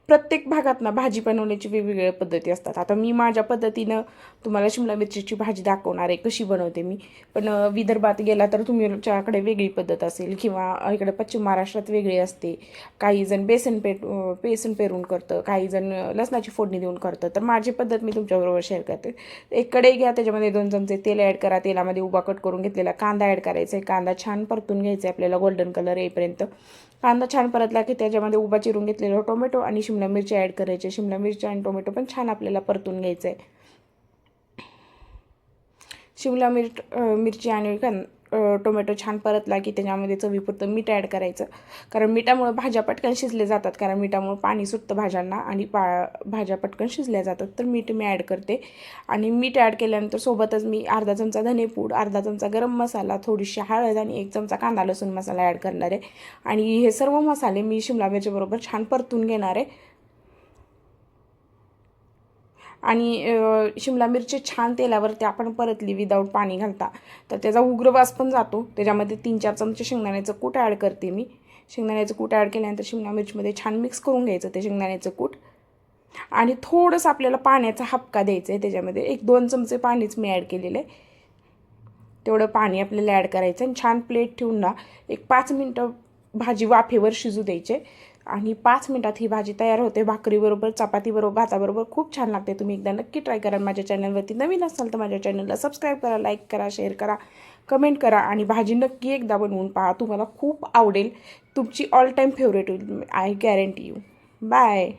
प्रत्येक भागात ना भाजी बनवण्याची वेगवेगळ्या पद्धती असतात. आता मी माझ्या पद्धतीनं तुम्हाला शिमला मिरचीची भाजी दाखवणार आहे कशी बनवते मी. पण विदर्भात गेला तर तुमच्याकडे वेगळी पद्धत असेल किंवा इकडे पश्चिम महाराष्ट्रात वेगळी असते. काही जण बेसन पेरून करतं, काही जण लसणाची फोडणी देऊन करतं. तर माझी पद्धत मी तुमच्याबरोबर शेअर करते. एक कढई घ्या, त्याच्यामध्ये 2 चमचे तेल ॲड करा. तेलामध्ये उभा कट करून घेतलेला कांदा ॲड करायचा आहे. कांदा छान परतून घ्यायचा आहे आपल्याला गोल्डन कलर येईपर्यंत. कांदा छान परतला की त्याच्यामध्ये उभा चिरून घेतलेला टोमॅटो आणि शिमला मिरची ॲड करायचे. शिमला मिरची आणि टोमॅटो पण छान आपल्याला परतून घ्यायचं आहे. शिमला मिरची आणि टोमॅटो छान परतला की त्याच्यामध्ये चवीपुरतं मीठ ॲड करायचं. कारण मिठामुळे भाज्या पटकन शिजल्या जातात, कारण मिठामुळे पाणी सुटतं भाज्यांना आणि भाज्या पटकन शिजल्या जातात. तर मीठ मी ॲड करते. आणि मीठ ॲड केल्यानंतर सोबतच मी अर्धा चमचा धनेपूड, अर्धा चमचा गरम मसाला, थोडीशी हळद आणि 1 चमचा कांदा लसूण मसाला ॲड करणार आहे. आणि हे सर्व मसाले मी शिमला मिरचीबरोबर छान परतून घेणार आहे. आणि शिमला मिरची छान तेलावरती आपण परतली विदाऊट पाणी घालता तर त्याचा उग्रवास पण जातो. त्याच्यामध्ये 3-4 चमचे शेंगदाण्याचं कूट ॲड करते मी. शेंगदाण्याचं कूट ॲड केल्यानंतर शिमला मिरचीमध्ये छान मिक्स करून घ्यायचं ते शेंगदाण्याचं कूट. आणि थोडंसं आपल्याला पाण्याचा हबका द्यायचा आहे. त्याच्यामध्ये 1-2 चमचे पाणीच मी ॲड केलेलं आहे. तेवढं पाणी आपल्याला ॲड करायचं आणि छान प्लेट ठेवून ना 1-5 मिनटं भाजी वाफेवर शिजू द्यायचे. आणि 5 मिनटात ही भाजी तयार होते. भाकरीबरोबर, चपातीबरोबर, भाताबरोबर खूप छान लागते. तुम्ही एकदा नक्की ट्राय करा. माझ्या चॅनलवरती नवीन असाल तर माझ्या चॅनलला सबस्क्राईब करा, लाईक करा, शेअर करा, कमेंट करा आणि भाजी नक्की एकदा बनवून पहा. तुम्हाला खूप आवडेल. तुमची ऑल टाईम फेवरेट होईल. I guarantee you. बाय.